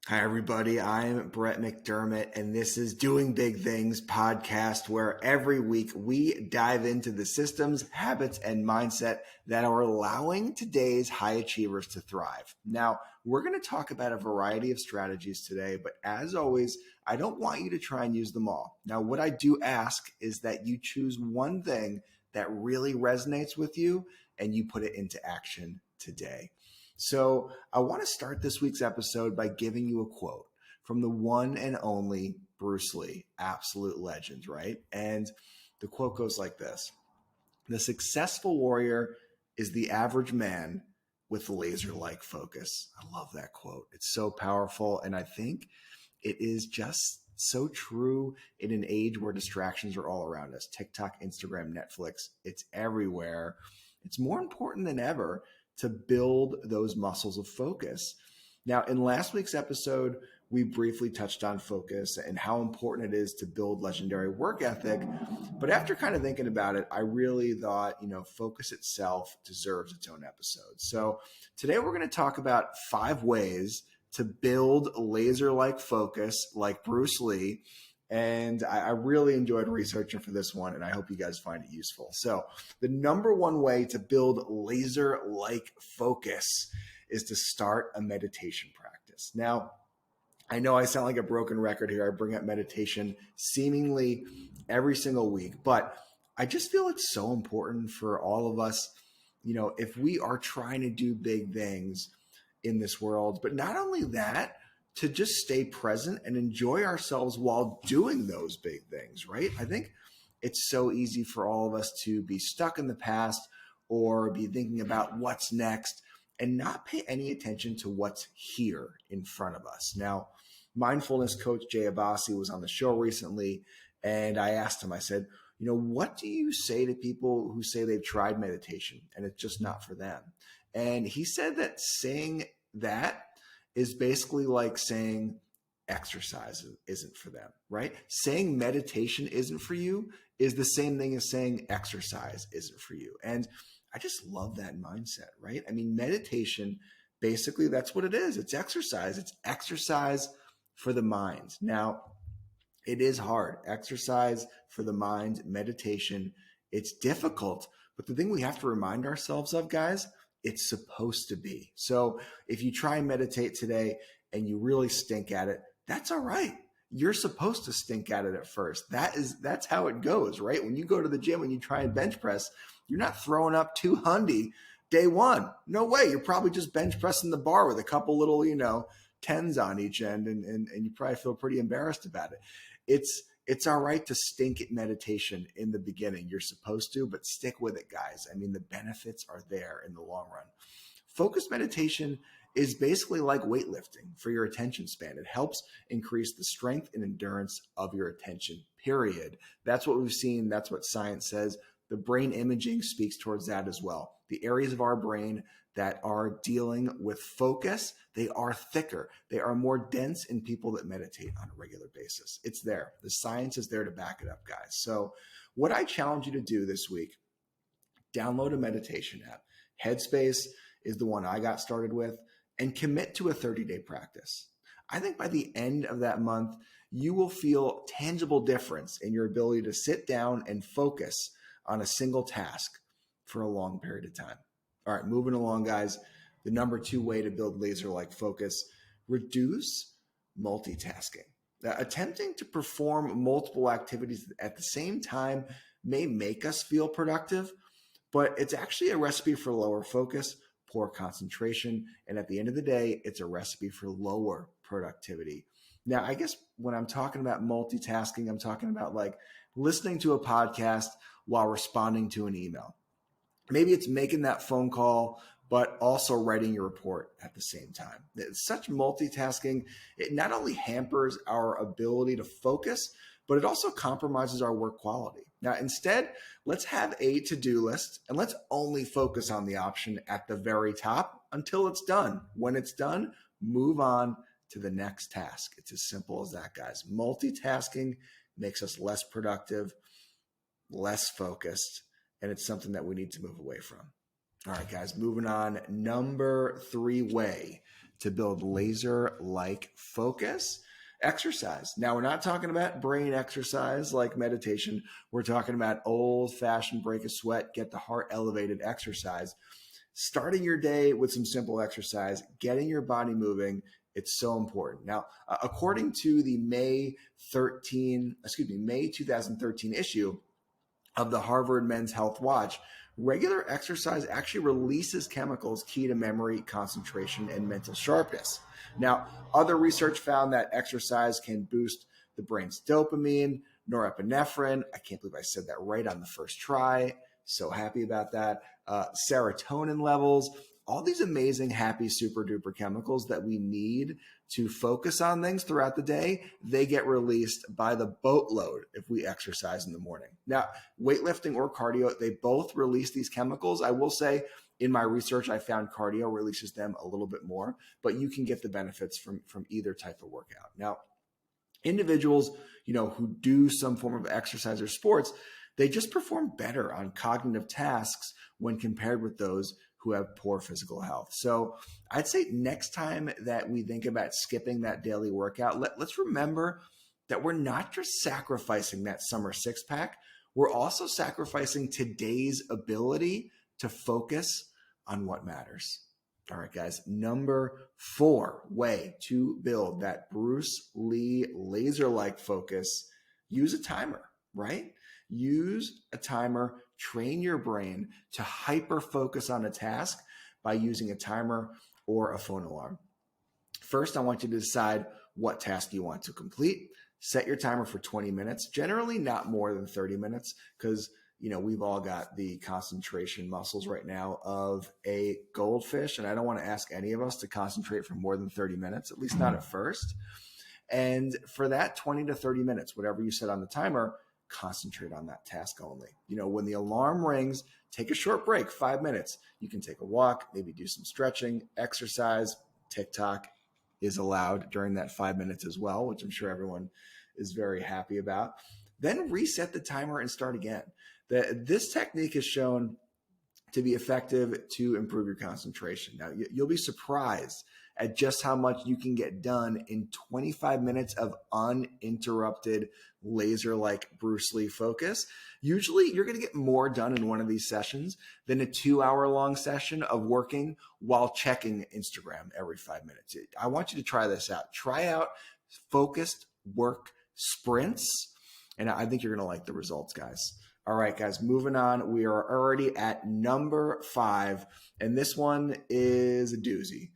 Hi, everybody. I'm Brett McDermott, and this is Doing Big Things podcast, where every week we dive into the systems, habits, and mindset that are allowing today's high achievers to thrive. Now, we're going to talk about a variety of strategies today, but as always, I don't want you to try and use them all. Now, what I do ask is that you choose one thing that really resonates with you and you put it into action today. So I want to start this week's episode by giving you a quote from the one and only Bruce Lee, absolute legend, right? And the quote goes like this: "The successful warrior is the average man with laser-like focus." I love that quote. It's so powerful. And I think it is just so true in an age where distractions are all around us. TikTok, Instagram, Netflix, it's everywhere. It's more important than ever to build those muscles of focus. Now, in last week's episode, we briefly touched on focus and how important it is to build legendary work ethic. But after kind of thinking about it, I really thought, focus itself deserves its own episode. So today we're going to talk about 5 ways to build laser-like focus like Bruce Lee. And I really enjoyed researching for this one, and I hope you guys find it useful. So the number one way to build laser-like focus is to start a meditation practice. Now, I know I sound like a broken record here. I bring up meditation seemingly every single week, but I just feel it's so important for all of us, if we are trying to do big things in this world. But not only that, to just stay present and enjoy ourselves while doing those big things, right? I think it's so easy for all of us to be stuck in the past or be thinking about what's next and not pay any attention to what's here in front of us. Now, mindfulness coach Jay Abbasi was on the show recently, and I asked him, I said, what do you say to people who say they've tried meditation and it's just not for them? And he said that saying that is basically like saying exercise isn't for them, right? Saying meditation isn't for you is the same thing as saying exercise isn't for you. And I just love that mindset, right? I mean, meditation, basically, that's what it is. It's exercise. It's exercise for the mind. Now, it is hard. Exercise for the mind, meditation, it's difficult. But the thing we have to remind ourselves of, guys, it's supposed to be. So if you try and meditate today and you really stink at it, that's all right. You're supposed to stink at it at first. That's how it goes, right? When you go to the gym and you try and bench press, you're not throwing up 200 day one. No way. You're probably just bench pressing the bar with a couple little, tens on each end, and you probably feel pretty embarrassed about it. It's all right to stink at meditation in the beginning. You're supposed to, but stick with it, guys. I mean, the benefits are there in the long run. Focused meditation is basically like weightlifting for your attention span. It helps increase the strength and endurance of your attention, period. That's what we've seen. That's what science says. The brain imaging speaks towards that as well. The areas of our brain that are dealing with focus, they are thicker. They are more dense in people that meditate on a regular basis. It's there. The science is there to back it up, guys. So what I challenge you to do this week, download a meditation app. Headspace is the one I got started with, and commit to a 30-day practice. I think by the end of that month, you will feel tangible difference in your ability to sit down and focus on a single task for a long period of time. All right, moving along, guys. The number 2 way to build laser-like focus: reduce multitasking. Now, attempting to perform multiple activities at the same time may make us feel productive, but it's actually a recipe for lower focus, poor concentration, and at the end of the day, it's a recipe for lower productivity. Now, I guess when I'm talking about multitasking, I'm talking about like listening to a podcast while responding to an email. Maybe it's making that phone call, but also writing your report at the same time. It's such multitasking. It not only hampers our ability to focus, but it also compromises our work quality. Now, instead, let's have a to-do list and let's only focus on the option at the very top until it's done. When it's done, move on to the next task. It's as simple as that, guys. Multitasking makes us less productive, less focused, and it's something that we need to move away from. All right, guys, moving on. Number 3 way to build laser-like focus. Exercise. Now, we're not talking about brain exercise like meditation. We're talking about old-fashioned break a sweat, get the heart elevated exercise. Starting your day with some simple exercise, getting your body moving, it's so important. Now, according to the May 2013 issue of the Harvard Men's Health Watch, regular exercise actually releases chemicals key to memory, concentration, and mental sharpness. Now, other research found that exercise can boost the brain's dopamine, norepinephrine. I can't believe I said that right on the first try. So happy about that. Serotonin levels, all these amazing, happy, super duper chemicals that we need to focus on things throughout the day, they get released by the boatload if we exercise in the morning. Now, weightlifting or cardio, they both release these chemicals. I will say in my research, I found cardio releases them a little bit more, but you can get the benefits from either type of workout. Now, individuals, who do some form of exercise or sports, they just perform better on cognitive tasks when compared with those who have poor physical health. So I'd say next time that we think about skipping that daily workout, let's remember that we're not just sacrificing that summer six-pack, we're also sacrificing today's ability to focus on what matters. All right, guys, number 4 way to build that Bruce Lee laser-like focus, use a timer, right? Use a timer, train your brain to hyper focus on a task by using a timer or a phone alarm. First, I want you to decide what task you want to complete. Set your timer for 20 minutes, generally not more than 30 minutes, because we've all got the concentration muscles right now of a goldfish, and I don't want to ask any of us to concentrate for more than 30 minutes, at least not at first. And for that 20 to 30 minutes, whatever you set on the timer, concentrate on that task only. When the alarm rings, take a short break, 5 minutes. You can take a walk, maybe do some stretching, exercise. TikTok is allowed during that 5 minutes as well, which I'm sure everyone is very happy about. Then reset the timer and start again. This technique is shown to be effective to improve your concentration. Now, you'll be surprised at just how much you can get done in 25 minutes of uninterrupted laser-like Bruce Lee focus. Usually you're going to get more done in one of these sessions than a 2-hour-long session of working while checking Instagram every 5 minutes. I want you to try this out. Try out focused work sprints, and I think you're going to like the results, guys. All right, guys, moving on. We are already at number 5, and this one is a doozy.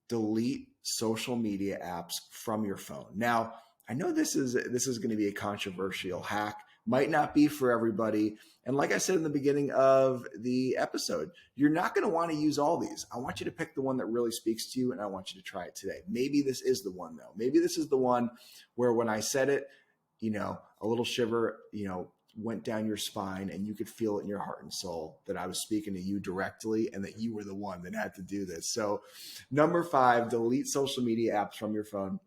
Delete social media apps from your phone. Now, I know this is going to be a controversial hack, might not be for everybody. And like I said in the beginning of the episode, you're not going to want to use all these. I want you to pick the one that really speaks to you, and I want you to try it today. Maybe this is the one, though. Maybe this is the one where when I said it, a little shiver, went down your spine and you could feel it in your heart and soul that I was speaking to you directly and that you were the one that had to do this. So number 5, delete social media apps from your phone.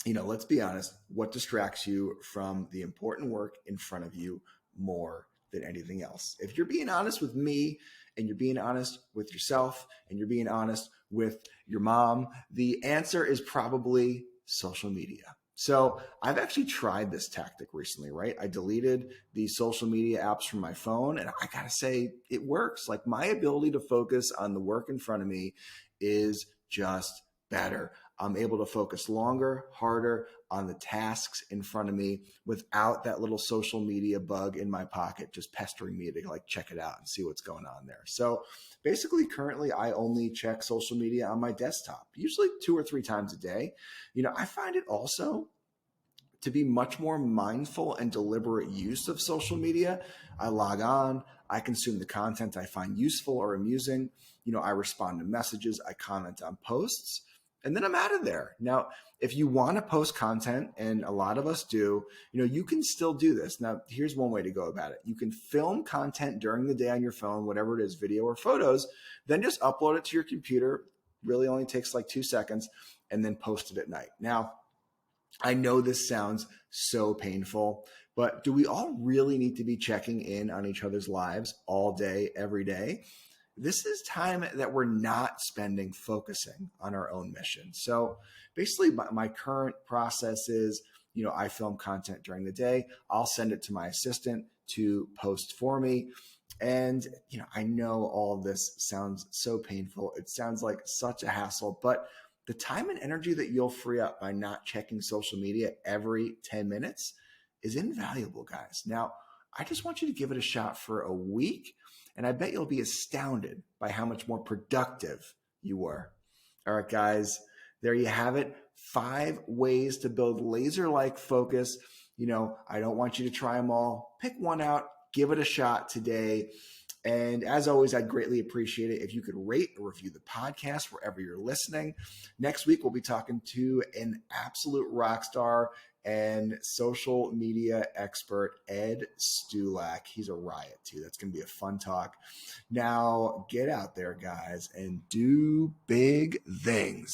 Let's be honest, what distracts you from the important work in front of you more than anything else? If you're being honest with me and you're being honest with yourself and you're being honest with your mom, the answer is probably social media. So I've actually tried this tactic recently, right? I deleted the social media apps from my phone, and I gotta say, it works. Like, my ability to focus on the work in front of me is just better. I'm able to focus longer, harder on the tasks in front of me without that little social media bug in my pocket just pestering me to check it out and see what's going on there. So basically, currently, I only check social media on my desktop, usually 2 or 3 times a day. I find it also to be much more mindful and deliberate use of social media. I log on, I consume the content I find useful or amusing. I respond to messages, I comment on posts, and then I'm out of there. Now, if you want to post content, and a lot of us do, you can still do this. Now, here's one way to go about it. You can film content during the day on your phone, whatever it is, video or photos, then just upload it to your computer. Really only takes 2 seconds, and then post it at night. Now, I know this sounds so painful, but do we all really need to be checking in on each other's lives all day, every day? this is time that we're not spending focusing on our own mission. So basically, my current process is, I film content during the day. I'll send it to my assistant to post for me. And, I know all of this sounds so painful. It sounds like such a hassle, but the time and energy that you'll free up by not checking social media every 10 minutes is invaluable, guys. Now, I just want you to give it a shot for a week, and I bet you'll be astounded by how much more productive you were. All right, guys, there you have it. 5 ways to build laser-like focus. I don't want you to try them all. Pick one out, give it a shot today. And as always, I'd greatly appreciate it if you could rate or review the podcast wherever you're listening. Next week, we'll be talking to an absolute rock star and social media expert, Ed Stulak. He's a riot, too. That's going to be a fun talk. Now, get out there, guys, and do big things.